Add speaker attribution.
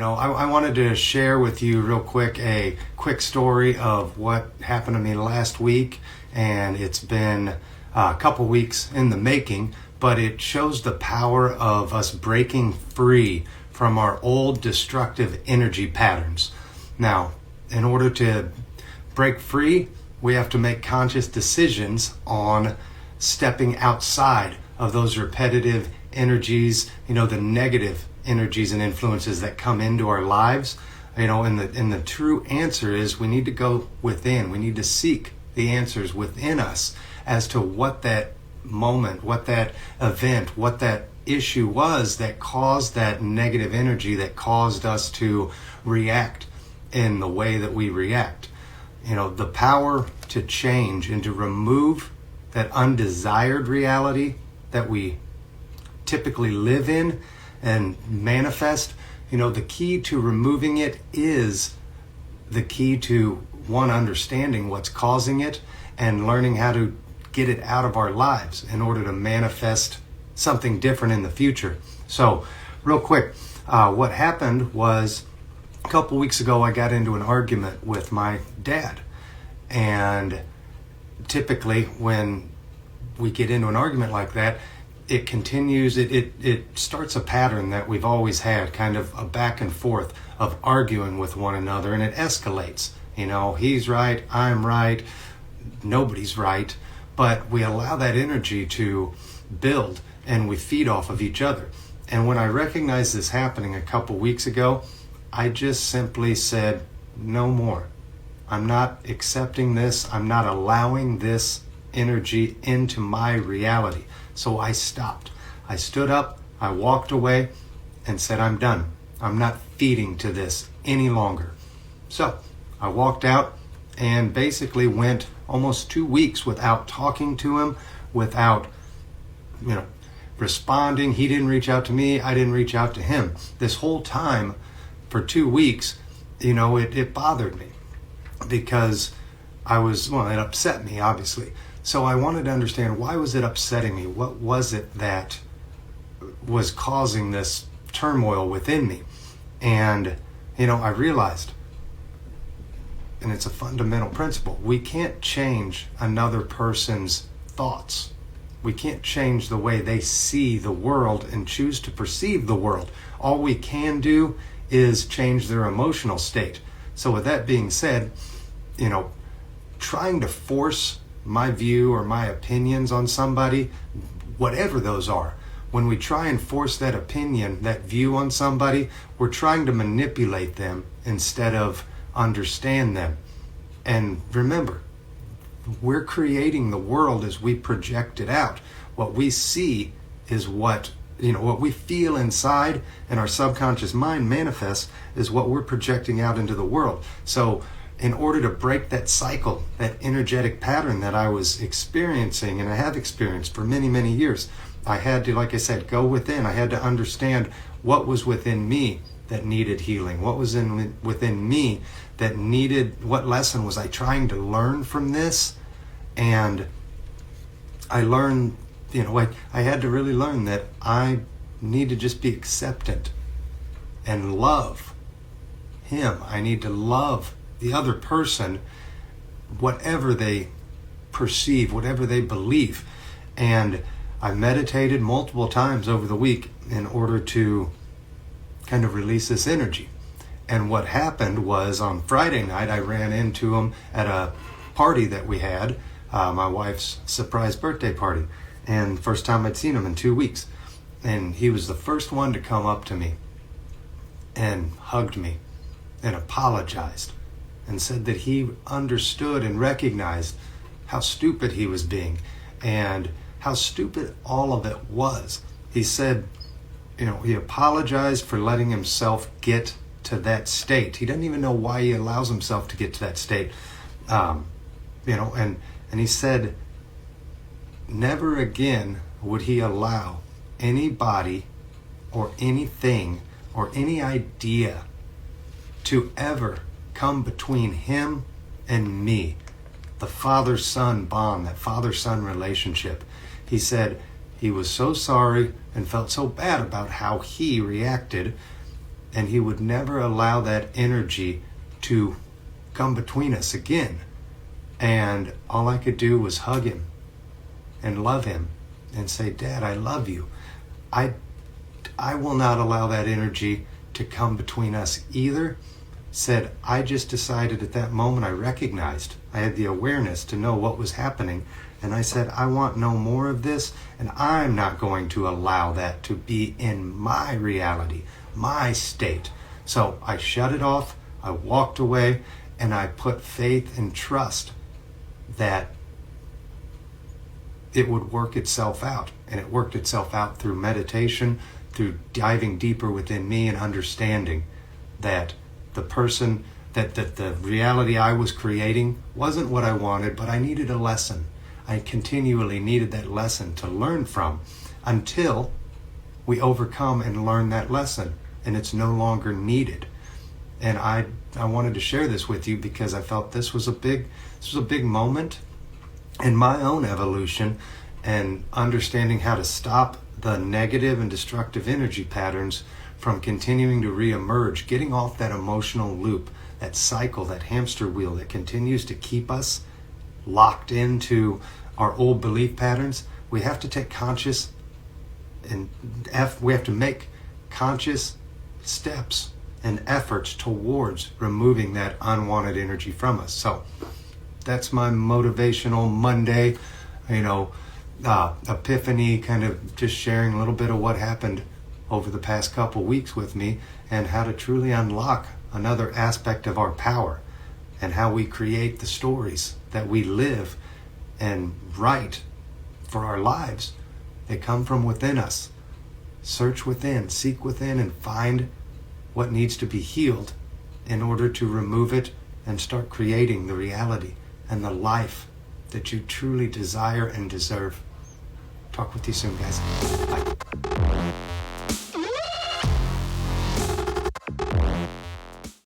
Speaker 1: I wanted to share with you real quick a quick story of what happened to me last week, and it's been a couple weeks in the making, but it shows the power of us breaking free from our old destructive energy patterns. Now, in order to break free, we have to make conscious decisions on stepping outside of those repetitive energies, the negative energies and influences that come into our lives. And the true answer is we need to go within. We need to seek the answers within us as to what that moment, what that event, what that issue was that caused that negative energy, that caused us to react in the way that we react. The power to change and to remove that undesired reality that we typically live in and manifest, the key to removing it is the key to understanding what's causing it and learning how to get it out of our lives in order to manifest something different in the future. So real quick, what happened was a couple weeks ago I got into an argument with my dad, and typically when we get into an argument like that, it continues, it starts a pattern that we've always had, kind of a back and forth of arguing with one another, and it escalates. He's right, I'm right, nobody's right, but we allow that energy to build and we feed off of each other. And when I recognized this happening a couple weeks ago, I just simply said, no more. I'm not accepting this. I'm not allowing this energy into my reality. So I stopped. I stood up, I walked away and said, I'm done. I'm not feeding to this any longer. So I walked out and basically went almost 2 weeks without talking to him, without, responding. He didn't reach out to me. I didn't reach out to him. This whole time for 2 weeks, it bothered me because it upset me, obviously. So I wanted to understand, why was it upsetting me? What was it that was causing this turmoil within me? And, I realized, and it's a fundamental principle, we can't change another person's thoughts. We can't change the way they see the world and choose to perceive the world. All we can do is change their emotional state. So with that being said, trying to force my view or my opinions on somebody, whatever those are, when we try and force that opinion, that view on somebody, we're trying to manipulate them instead of understand them. And remember, we're creating the world as we project it out. What we see is what we feel inside, and our subconscious mind manifests is what we're projecting out into the world. So in order to break that cycle, that energetic pattern that I was experiencing, and I have experienced for many, many years, I had to, like I said, go within. I had to understand what was within me that needed healing. What was within me that needed, what lesson was I trying to learn from this? And I learned, I had to really learn that I need to just be acceptant and love him. I need to love the other person, whatever they perceive, whatever they believe. And I meditated multiple times over the week in order to kind of release this energy. And what happened was, on Friday night, I ran into him at a party that we had, my wife's surprise birthday party. And first time I'd seen him in 2 weeks. And he was the first one to come up to me and hugged me and apologized and said that he understood and recognized how stupid he was being and how stupid all of it was. He said, he apologized for letting himself get to that state. He doesn't even know why he allows himself to get to that state. And he said never again would he allow anybody or anything or any idea to ever come between him and me, the father-son bond, that father-son relationship. He said he was so sorry and felt so bad about how he reacted, and he would never allow that energy to come between us again. And all I could do was hug him and love him and say, Dad, I love you. I will not allow that energy to come between us either. Said, I just decided at that moment, I recognized, I had the awareness to know what was happening. And I said, I want no more of this, and I'm not going to allow that to be in my reality, my state. So I shut it off, I walked away, and I put faith and trust that it would work itself out. And it worked itself out through meditation, through diving deeper within me and understanding that the person, that the reality I was creating wasn't what I wanted, but I needed a lesson. I continually needed that lesson to learn from until we overcome and learn that lesson and it's no longer needed. And I wanted to share this with you because I felt this was a big moment in my own evolution and understanding how to stop the negative and destructive energy patterns from continuing to reemerge, getting off that emotional loop, that cycle, that hamster wheel that continues to keep us locked into our old belief patterns. We have to take conscious and we have to make conscious steps and efforts towards removing that unwanted energy from us. So that's my motivational Monday, epiphany, kind of just sharing a little bit of what happened over the past couple weeks with me and how to truly unlock another aspect of our power and how we create the stories that we live and write for our lives. They come from within us. Search within, seek within, and find what needs to be healed in order to remove it and start creating the reality and the life that you truly desire and deserve. Talk with you soon, guys. Bye.